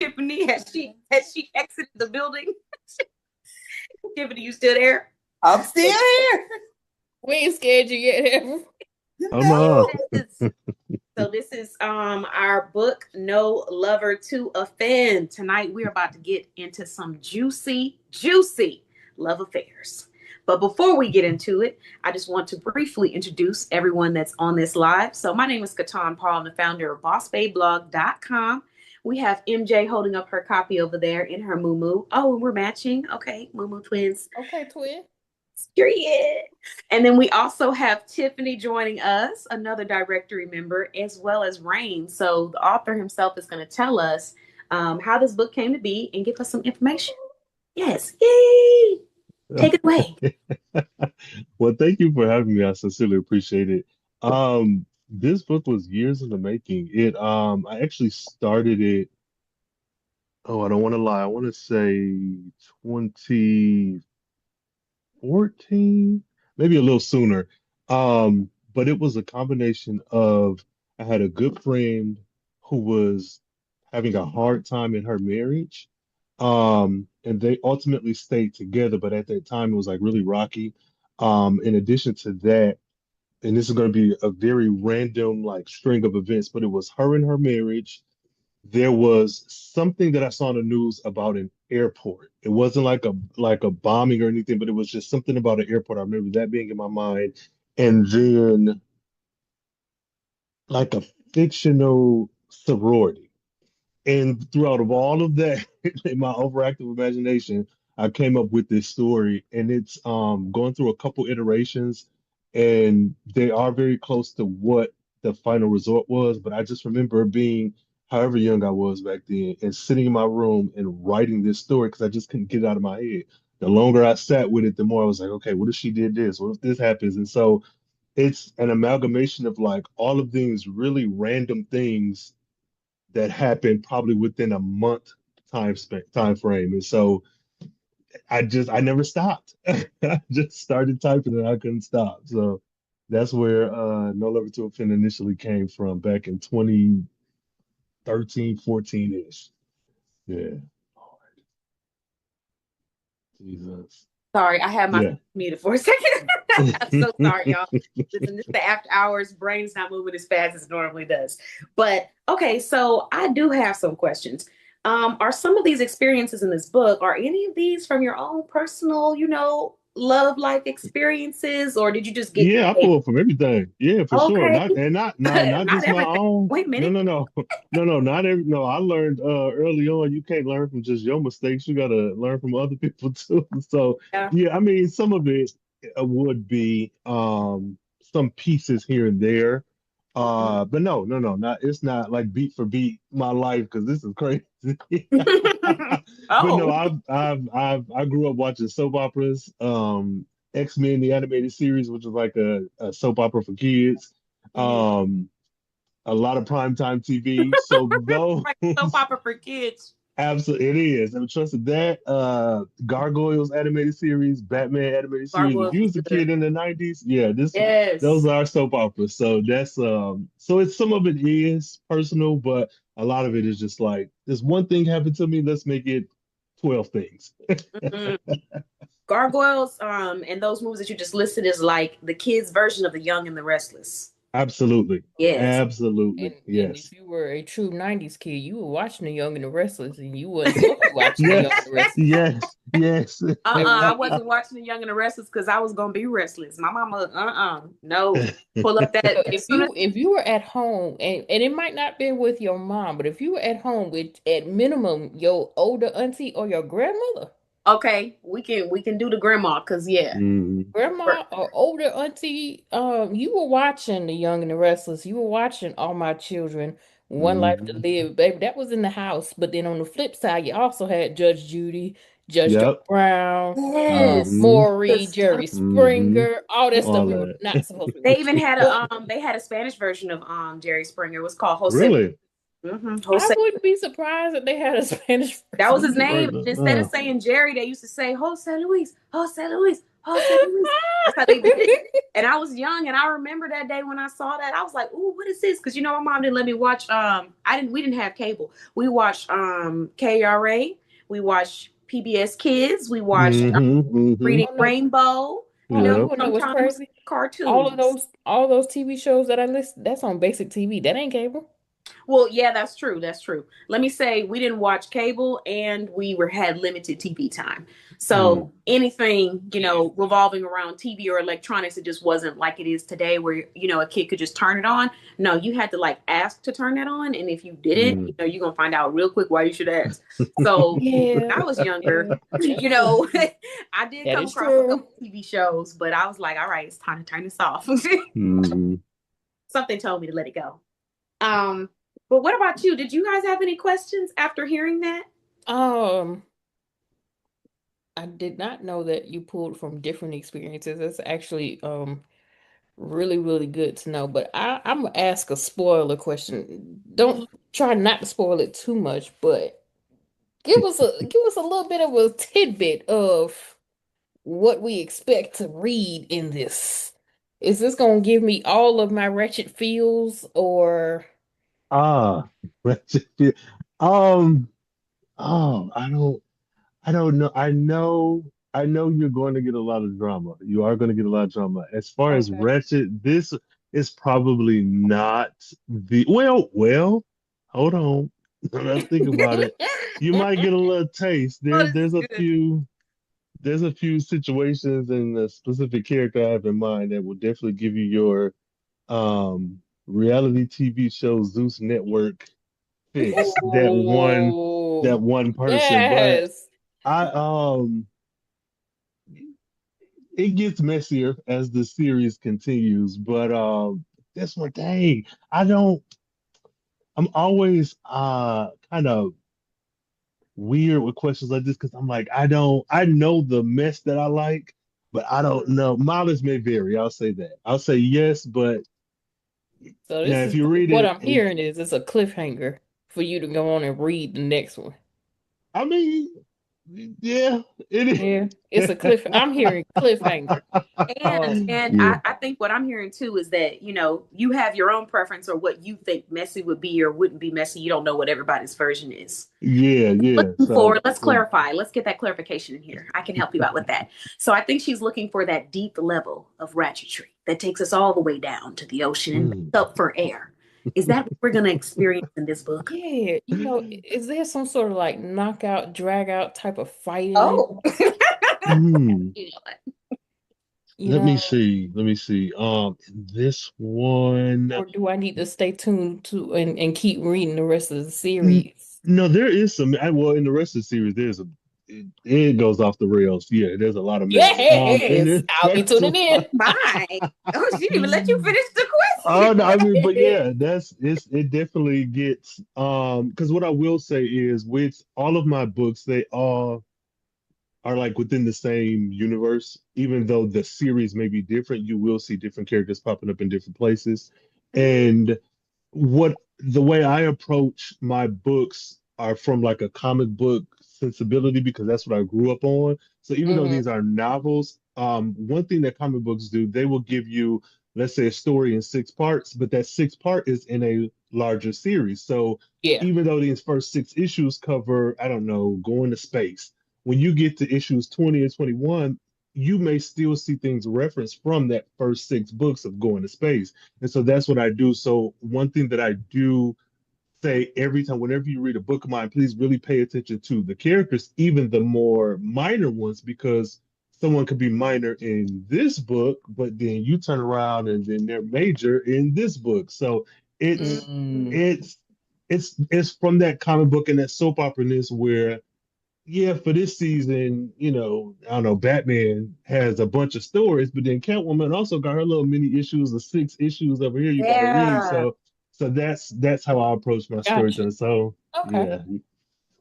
Tiffany, has she exited the building? Tiffany, you still there? I'm still here. We ain't scared you yet. You Oh no. know. So this is our book, No Lover to Offend. Tonight we're about to get into some juicy, juicy love affairs. But before we get into it, I just want to briefly introduce everyone that's on this live. So my name is Katan Paul. I'm the founder of bossbabeblog.com. We have MJ holding up her copy over there in her moo. Oh, and we're matching. Okay, moo twins. Okay, twin. Period. And then we also have Tiffany joining us, another directory member, as well as Rain. So the author himself is going to tell us how this book came to be and give us some information. Yes. Yay. Take it away. Well, thank you for having me. I sincerely appreciate it. This book was years in the making. I actually started it, oh, I don't want to lie. I want to say 2014, maybe a little sooner. But it was a combination of I had a good friend who was having a hard time in her marriage. And they ultimately stayed together, but at that time it was like really rocky. In addition to that, and this is going to be a very random like string of events, but it was her and her marriage. There was something that I saw on the news about an airport. It wasn't like a bombing or anything, but it was just something about an airport. I remember that being in my mind. And then like a fictional sorority. And throughout of all of that, in my overactive imagination, I came up with this story, and it's going through a couple iterations, and they are very close to what the final result was. But I just remember being however young I was back then, and sitting in my room and writing this story because I just couldn't get it out of my head. The longer I sat with it, the more I was like, okay, what if she did this? What if this happens? And so it's an amalgamation of like all of these really random things that happened probably within a month time frame. And so I never stopped. I just started typing and I couldn't stop. So that's where No Lover to Offend initially came from back in 2013, 14-ish. Yeah. Lord, Jesus. Sorry, I had my Yeah. muted for a second. I'm so sorry, y'all. Listen, this is the after hours. Brain's not moving as fast as it normally does. But okay, so I do have some questions. Are some of these experiences in this book, are any of these from your own personal, love life experiences, or did you just get Yeah, I pull from everything. Yeah, for sure. okay? Not Not just my everything. own. Wait a No, minute. no, no. No, no, not every no, I learned early on you can't learn from just your mistakes. You gotta learn from other people too. So Yeah. yeah, I mean some of it would be some pieces here and there. Mhm. But no, no, no, not it's not like beat for beat my life because this is crazy. But no, Oh. I grew up watching soap operas. X-Men, the animated series, which was like a soap opera for kids. Mhm. Um, a lot of primetime TV. So those, Like soap opera for kids. absolutely, it is. I'm trusted that. Gargoyles animated series, Batman animated series. If Gargoyles you was was a good. kid in the 90s, yeah, those Yes. are soap operas. So that's so it's some of it is personal, but a lot of it is just like this one thing happened to me, let's make it 12 things. Mhm. Gargoyles, and those movies that you just listed is like the kids' version of The Young and the Restless. Absolutely. Yes. Absolutely. And if Yes. you were a true 90s kid, you were watching The Young and the Restless, and you weren't supposed to be watching The Young and Yes. the Restless. Yes. Yes. I wasn't watching The Young and the Restless because I was gonna be restless. My mama, no. Pull up that So as soon as if you were at home, and it might not be with your mom, but if you were at home with at minimum your older auntie or your grandmother, okay, we can do the grandma because yeah. Mhm. grandma or older auntie, you were watching The Young and the Restless. You were watching All My Children, One Life to Mhm. Live, baby. That was in the house. But then on the flip side, you also had Judge Judy, Judge Joe Yep. Brown, Yes. Mhm. Maury, Yes. Jerry Mhm. Springer, all that stuff All we were that. not supposed to be They watching. even had But a Spanish version of Jerry Springer. It was called Jose. Really? I Jose. wouldn't be surprised if they had a Spanish That was version. his name. Right. Instead of saying Jerry, they used to say Jose Luis, Jose Luis, Oh, so that's how they did it. And I was young, and I remember that day when I saw that. I was like, "Ooh, what is this?" Because my mom didn't let me watch. We didn't have cable. We watched KRA. We watched PBS Kids. We watched Mm-hmm. Reading Oh no, Rainbow. oh, you Yeah. wanna know what's Sometimes crazy? cartoons. All those TV shows that I list, that's on basic TV. That ain't cable. Well, yeah, that's true. That's true. Let me say we didn't watch cable and we were had limited TV time. Mm. So anything, Yeah. revolving around TV or electronics, it just wasn't like it is today where, a kid could just turn it on. No, you had to like ask to turn that on. And if you didn't, Mm. you're gonna find out real quick why you should ask. So Yeah, when I was younger, yeah, that's true. I did That come is across a true. couple TV shows, but I was like, all right, it's time to turn this off. Mm. Something told me to let it go. Um, but what about you? Did you guys have any questions after hearing that? Um, I did not know that you pulled from different experiences. That's actually really, really good to know. But I'm gonna ask a spoiler question. Don't try not to spoil it too much, but give us a little bit of a tidbit of what we expect to read in this. Is this gonna give me all of my wretched feels or Ah, wretched fear. Um, I don't know. I know you're going to get a lot of drama. You are going to get a lot of drama. As far as okay? wretched, this is probably not hold on. Let's think about it. You might get a little taste. Oh, There's this is there's a good. few there's a few situations and a specific character I have in mind that will definitely give you your reality TV show Zeus Network fix that Oh, one person. But yes. I it gets messier as the series continues. But this one, dang, I don't. I'm always kind of weird with questions like this because I'm like, I don't. I know the mess that I like, but I don't Mhm. know. Mileage may vary. I'll say that. I'll say yes, but So now this if is you read what it, I'm hearing is it's a cliffhanger for you to go on and read the next one. I mean, yeah, it Yeah, it's is. a cliff. I'm hearing cliffhanger. And Yeah. I think what I'm hearing too is that, you have your own preference or what you think messy would be or wouldn't be messy. You don't know what everybody's version is. Yeah, yeah. Looking for, So, let's clarify. Let's get that clarification in here. I can help you out with that. So I think she's looking for that deep level of ratchetry that takes us all the way down to the ocean and mm. up for air. Is that what we're going to experience in this book? Yeah, is there some sort of like knockout, drag out type of fighting? Oh. Mm. You know what? You Let me know, see. Let me see. This one. or do I need to stay tuned to and keep reading the rest of the N- series? No, there is some. Well, in the rest of the series, it goes off the rails. Yeah, there's a lot of mess. In Yes, this I'll be first tuning in. one. My. Oh, she didn't even let you finish the Oh question. no, I mean, but yeah, it definitely gets because what I will say is with all of my books, they all are like within the same universe, even though the series may be different, you will see different characters popping up in different places. And what the way I approach my books are from like a comic book sensibility because that's what I grew up on. So even though Hmm. these are novels, one thing that comic books do, they will give you, let's say, a story in six parts, but that six part is in a larger series. So Yeah. even though these first six issues cover, I don't know, going to space, when you get to issues 20 and 21, you may still see things referenced from that first six books of going to space. And so that's what I do. So one thing that I do say every time, whenever you read a book of mine, please really pay attention to the characters, even the more minor ones, because someone could be minor in this book, but then you turn around and then they're major in this book. So it's Mm. it's it's from that comic book and that soap opera-ness where yeah, for this season, I don't know, Batman has a bunch of stories, but then Catwoman also got her little mini issues of six issues over here you got to read. Yeah. So that's how I approach my Gotcha. storytelling. So Okay. yeah, you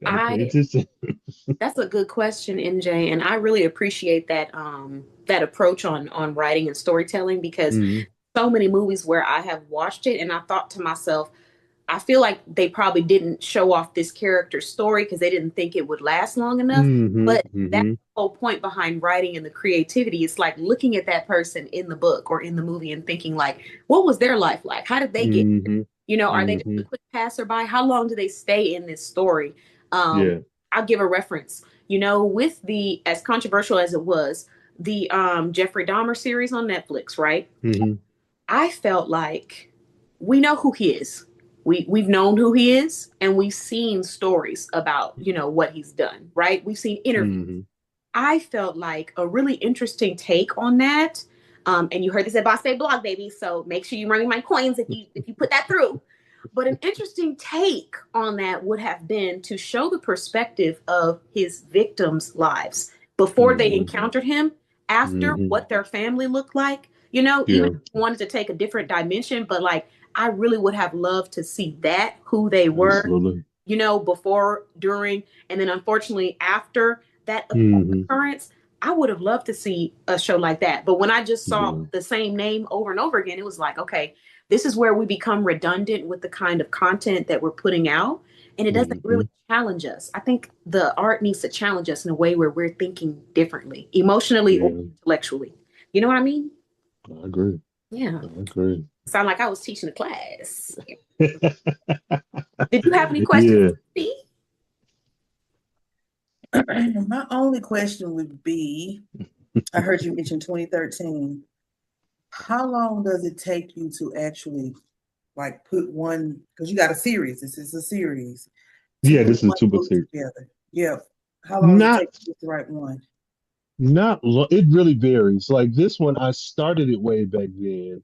gotta pay I attention. That's a good question, NJ, and I really appreciate that approach on writing and storytelling because Mhm. so many movies where I have watched it and I thought to myself, I feel like they probably didn't show off this character's story because they didn't think it would last long enough. Mm-hmm. But that's Mm-hmm. the whole point behind writing and the creativity. It's like looking at that person in the book or in the movie and thinking like, what was their life like? How did they get here? Mm-hmm. You know, are they just Mm-hmm. a quick passerby? How long do they stay in this story? Um, Yeah. I'll give a reference. You know, with the as controversial as it was, the Jeffrey Dahmer series on Netflix, right? Mm-hmm. I felt like we know who he is. We've known who he is, and we've seen stories about what he's done. Right? We've seen interviews. Mm-hmm. I felt like a really interesting take on that. And you heard this at Boss Bay Blog, baby. So make sure you run me my coins if you put that through. But an interesting take on that would have been to show the perspective of his victims' lives before they Mm-hmm. encountered him, after Mm-hmm. what their family looked like. Even Yeah. if you wanted to take a different dimension, but like I really would have loved to see that, who they were, Absolutely. before, during, and then unfortunately after that Mm-hmm. occurrence. I would have loved to see a show like that. But when I just saw Yeah. the same name over and over again, it was like, okay, this is where we become redundant with the kind of content that we're putting out. And it doesn't Mm-hmm. really challenge us. I think the art needs to challenge us in a way where we're thinking differently, emotionally or Yeah. intellectually. You know what I mean? I agree. Yeah. I agree. Sound like I was teaching a class. Did you have any questions, Yeah. Steve? My only question would be, I heard you mention 2013. How long does it take you to actually like put one, because you got a series, this is a series, to Yeah, put this is a one two-book book series. together? Yeah. How long does it take Not you to write one? it really varies. Like this one, I started it way back then.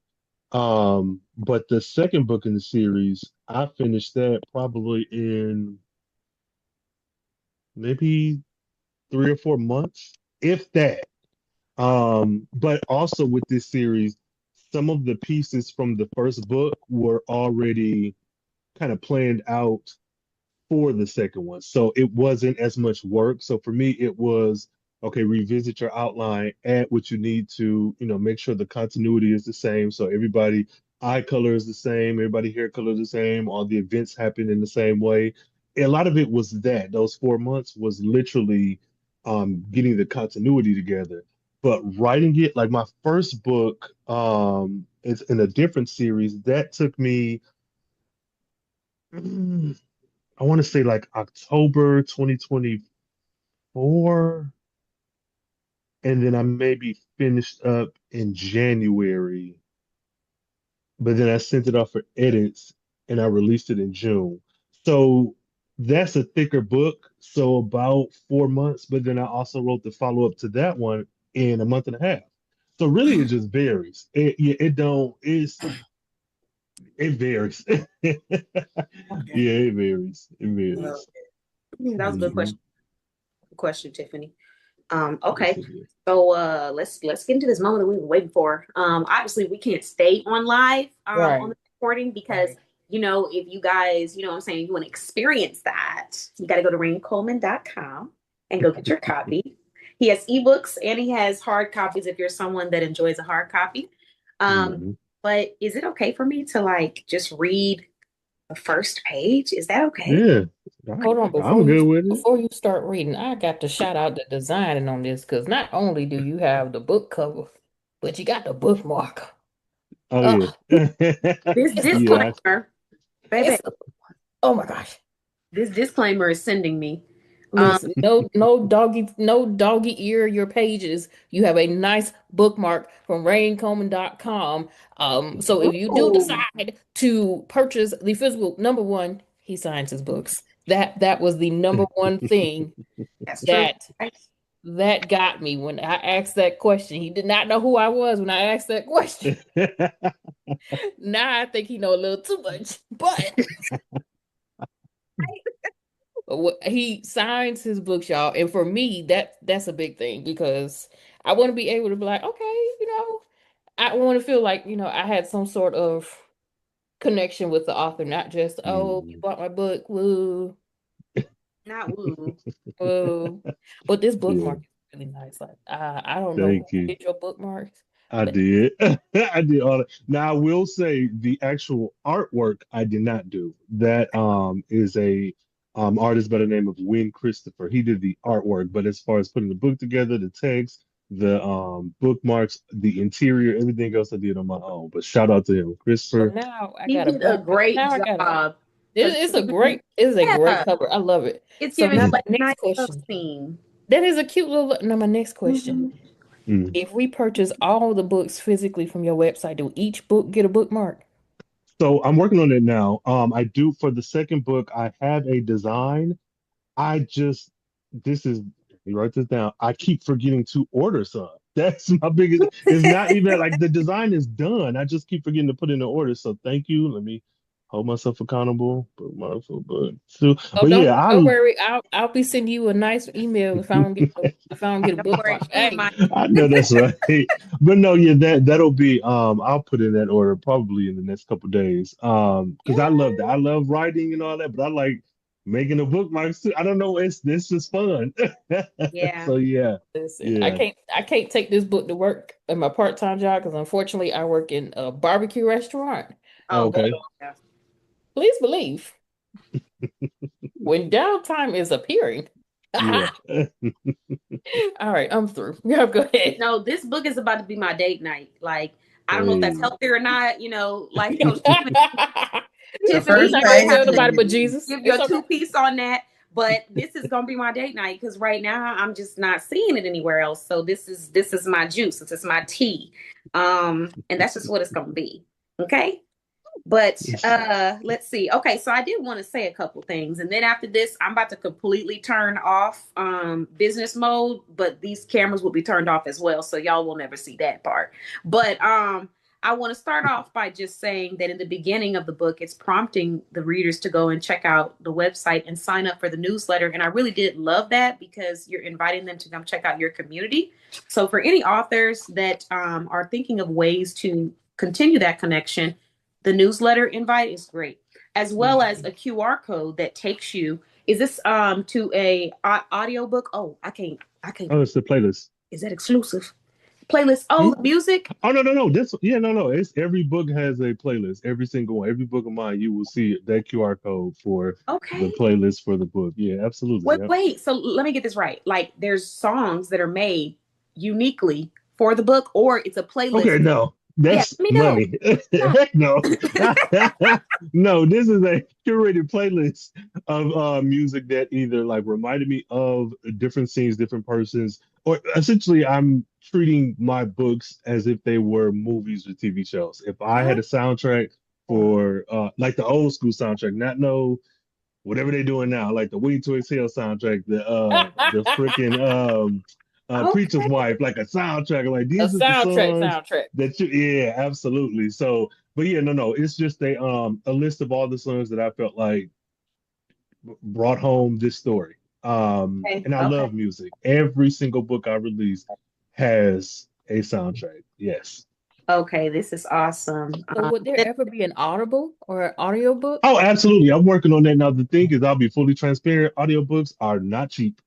But the second book in the series, I finished that probably in maybe 3 or 4 months, if that. But also with this series, some of the pieces from the first book were already kind of planned out for the second one. So it wasn't as much work. So for me, it was okay, revisit your outline, add what you need to, make sure the continuity is the same. So everybody eye color is the same, everybody hair color is the same, all the events happen in the same way. A lot of it was that those 4 months was literally getting the continuity together. But writing it, like my first book, is in a different series. That took me I want to say like October 2024, and then I maybe finished up in January, but then I sent it off for edits and I released it in June. So that's a thicker book, so about 4 months, but then I also wrote the follow-up to that one in a month and a half. So really it just varies. Yeah, it varies. Okay. Yeah, it varies. It Well, varies. That was a good Hmm. question. Good question, Tiffany. Yes, Okay. it is. So let's get into this moment that we've been waiting for. Obviously we can't stay on live on Right. the recording because right. if you guys, what I'm saying, you want to experience that, you gotta go to raincoleman.com and go get your copy. He has ebooks and he has hard copies if you're someone that enjoys a hard copy. Um, Mhm. but is it okay for me to like just read the first page? Is that okay? Yeah, Hold on, I'm good with it. before you start reading, I got to shout out the designing on this because not only do you have the book cover, but you got the bookmark. Oh yeah. Oh, This it's the Yeah. disclaimer, baby, it's the oh my gosh. this disclaimer is sending me. Um, Listen, no doggy ear your pages. You have a nice bookmark from raincoleman.com. So if you do ooh, decide to purchase the physical, number one, he signs his books. That was the number one thing that's true. that that got me when I asked that question. He did not know who I was when I asked that question. Now I think he know a little too much, but he signs his books, y'all. And for me, that's a big thing because I want to be able to be like, okay, I want to feel like, I had some sort of connection with the author, not just, oh, you Mhm. bought my book, woo, Not woo. woo. But this Yeah, bookmark is really nice. Like, I don't know who thank you. did your bookmarks, I But did. I did all that. Now I will say the actual artwork I did not do. That is a artist by the name of Win Christopher. He did the artwork, but as far as putting the book together, the text, the bookmarks, the interior, everything else I did on my own. But shout out to him, so Christopher. now I He got a did a book. great Now I got a. job because It's a great yeah, cover. I love it. it's So giving now me my a next nice love question. scene. That is a cute little. Now my next question. Mhm. Mm. If we purchase all the books physically from your website, do each book get a bookmark? So I'm working on it now. I do for the second book, I have a design. I just, this is, you write this down. I keep forgetting to order some. That's my biggest. It's not even like the design is done. I just keep forgetting to put in the order. So thank you. Let me hold myself accountable. Oh, But yeah, don't worry. I'll be sending you a nice email if I don't get a Don't worry, bookmark. she Hey, reminded I know that's right. But no, yeah, that'll be. I'll put in that order probably in the next couple days. Because I love that. I love writing and all that, but I like making the bookmarks too. I don't know. This is fun. yeah. So yeah, listen, yeah. I can't take this book to work in my part-time job because unfortunately I work in a barbecue restaurant. Oh, But Okay. yeah. please believe when downtime is appearing. Yeah. All right, I'm through. Yeah, go ahead. No, this book is about to be my date night. Like, I don't know if that's Hey. healthy or not. Life coach The We're first Tiffany, not you're gonna gonna have tell page to nobody but is Jesus. give It's your okay. two-piece on that. But this is gonna be my date night because right now I'm just not seeing it anywhere else. So this is my juice. This is my tea. And that's just what it's gonna be. Okay. But let's see. Okay, so I did want to say a couple things, and then after this, I'm about to completely turn off business mode, but these cameras will be turned off as well, so y'all will never see that part. But I want to start off by just saying that in the beginning of the book, it's prompting the readers to go and check out the website and sign up for the newsletter. And I really did love that because you're inviting them to come check out your community. So for any authors that are thinking of ways to continue that connection, the newsletter invite is great, as well as a QR code that takes you. Is this to a audio book? Oh, I can't. Oh, it's the playlist. Is that exclusive? Playlist. Hmm? Oh, music. Oh no. No. It's every book has a playlist. Every single one. Every book of mine, you will see that QR code for the Okay. playlist for the book. Yeah, absolutely. Wait, Yep. wait. So let me get this right. Like, there's songs that are made uniquely for the book, or it's a Okay, playlist. no, Yeah, that's let me know. money. Heck no. No, this is a curated playlist of music that either like reminded me of different scenes, different persons, or essentially I'm treating my books as if they were movies or TV shows. If I had a soundtrack for like the old school soundtrack, not no whatever they're doing now, like the Wait to Exhale soundtrack, the freaking Preacher's Okay. Wife, like a soundtrack, like A these are the songs soundtrack. that you yeah, absolutely. So but yeah, no, it's just a list of all the songs that I felt like brought home this story. Okay. And I Okay. love music. Every single book I release has a soundtrack. Yes. Okay. This is awesome. So would there ever be an Audible or an audiobook? Oh, absolutely. I'm working on that now. The thing is, I'll be fully transparent. Audiobooks are not cheap.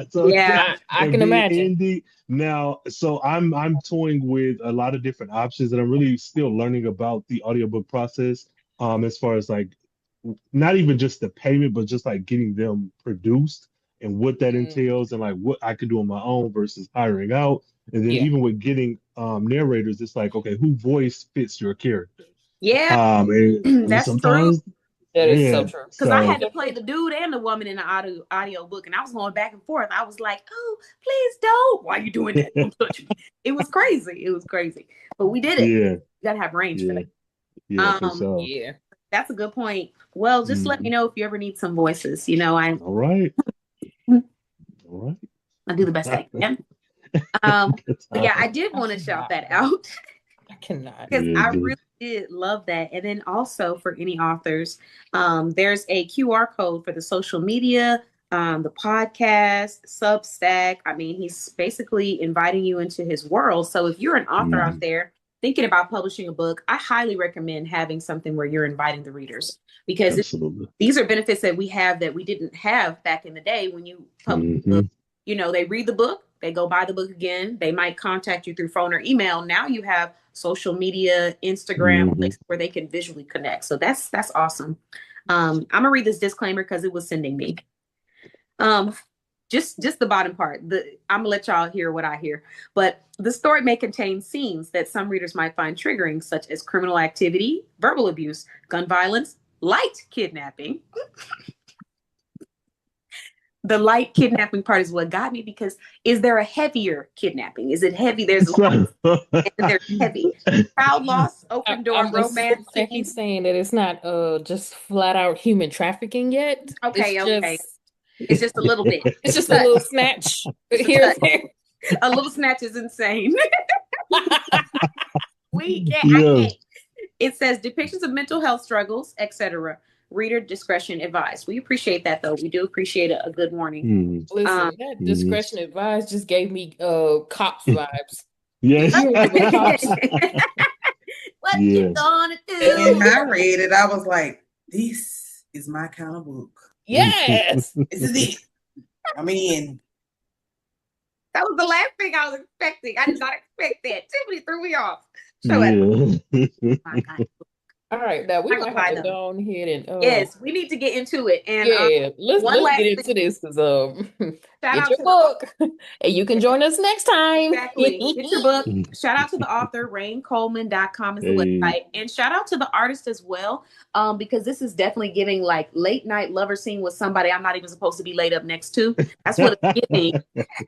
So Yeah. I and can being imagine. indie now, so I'm toying with a lot of different options, and I'm really still learning about the audiobook process. As far as like not even just the payment, but just like getting them produced and what that Mm, entails, and like what I can do on my own versus hiring out. And then yeah, even with getting narrators, it's like, okay, who voice fits your character? Yeah. And That's true. sometimes, that is so yeah. true. Because I That is had So to so play true. the dude and the woman in the audio book, and I was going back and forth. I was like, "Oh, please don't! Why are you doing that? Don't touch me!" It was crazy. It was crazy, but we did it. yeah, You gotta have range for yeah, that. yeah, for Um, sure. Yeah. that's a good point. Well, just let me Mhm. know if you ever need some voices. All right, all I do the best I right. can. Good But yeah, I time. did I want to shout cannot. that out. I cannot. Because Yeah, I dude. really did love that. And then also for any authors, there's a QR code for the social media, the podcast, Substack. I mean, he's basically inviting you into his world. So if you're an author out Mhm. there thinking about publishing a book, I highly recommend having something where you're inviting the readers because Absolutely. these are benefits that we have that we didn't have back in the day when you publish a book. Hmm. They read the book. They go buy the book again. They might contact you through phone or email. Now you have social media, Instagram, Hmm. places where they can visually connect. So that's awesome. I'm gonna read this disclaimer because it was sending me. Um, just the bottom part. I'm gonna let y'all hear what I hear. But the story may contain scenes that some readers might find triggering, such as criminal activity, verbal abuse, gun violence, light kidnapping. The light kidnapping part is what got me, because is there a heavier kidnapping? Is it heavy? There's light So, and there's heavy. Child loss, I, open door I'm romance assuming that scene. he's saying that it's not just flat out human trafficking yet. Okay, It's okay. just It's just a little bit. it's just a Touch. little snatch Just a here and touch. there. A little snatch is insane. I yeah. can't. It says depictions of mental health struggles, etc. Reader discretion advised. We appreciate that, though. We do appreciate a good warning. Hmm. Um, Listen, that Hmm. discretion advised just gave me cops vibes. Yes. You remember cops? what you Yeah. gonna When do? I read it, I was like, this is my kind of book. Yes. This is it. I'm in. That was the last thing I was expecting. I did not expect that. Tiffany threw me off. Show us. Yeah. My God. All right, now we I'm not might gonna have lie to though. go on ahead and Yes, we need to get into it. And yeah, one let's last get thing. into this because Shout get out your to the book and you can join us next time. exactly. Get your book. Shout out to the author. RainColeman.com is the Hey. website. And shout out to the artist as well. Because this is definitely giving like late night lover scene with somebody I'm not even supposed to be laid up next to. That's what it's giving.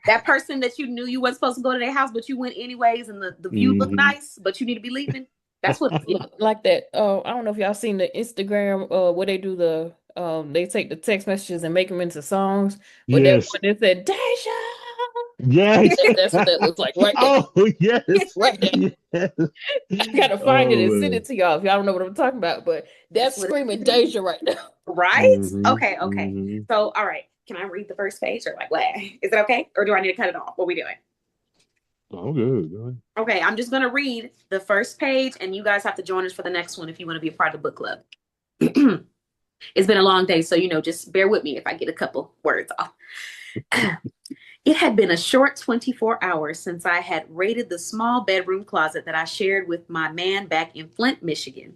That person that you knew you weren't supposed to go to their house, but you went anyways, and the view looked Mhm. nice, but you need to be leaving. That's what it's giving. Like that. I don't know if y'all seen the Instagram where they do the they take the text messages and make them into songs. But that Yes. one that said Deja, Yes. that's what that looks like right there. Oh, yes. Right there. Yes. I gotta find it Oh, and send man. it to y'all if y'all don't know what I'm talking about. But That's that's what it's screaming giving. Deja right now. Right? Hmm. Okay, okay. Hmm. So, all right. Can I read the first page or like what? Is it okay? Or do I need to cut it off? What are we doing? Oh, good. Go ahead. Okay, I'm just gonna read the first page, and you guys have to join us for the next one if you want to be a part of the book club. It's been a long day, so just bear with me if I get a couple words off. It had been a short 24 hours since I had raided the small bedroom closet that I shared with my man back in Flint, Michigan.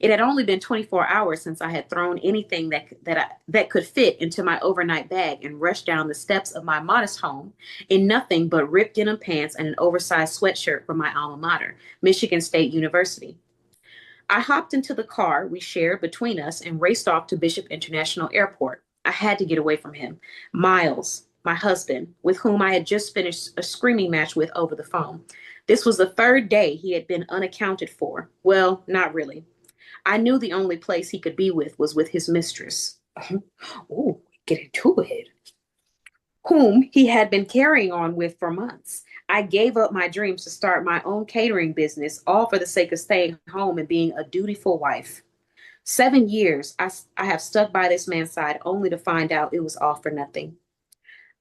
It had only been 24 hours since I had thrown anything that could fit into my overnight bag and rushed down the steps of my modest home in nothing but ripped denim pants and an oversized sweatshirt from my alma mater, Michigan State University. I hopped into the car we shared between us and raced off to Bishop International Airport. I had to get away from him. Miles, my husband, with whom I had just finished a screaming match with over the phone. This was the third day he had been unaccounted for. Well, not really. I knew the only place he could be with was with his mistress. Oh, get into it. Whom he had been carrying on with for months. I gave up my dreams to start my own catering business, all for the sake of staying home and being a dutiful wife. 7 years I have stuck by this man's side only to find out it was all for nothing.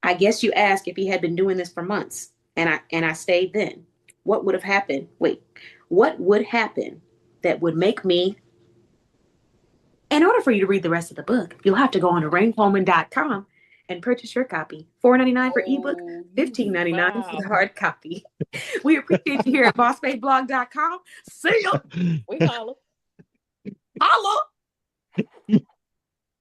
I guess you ask if he had been doing this for months, and I stayed then. What would have happened? Wait, what would happen that would make me in order for you to read the rest of the book, you'll have to go on to raincoleman.com and purchase your copy. $4.99 for ebook, Oh, you $15.99 for the foul. hard copy. We appreciate you here at bossbabeblog.com. See ya. We holler. Holla.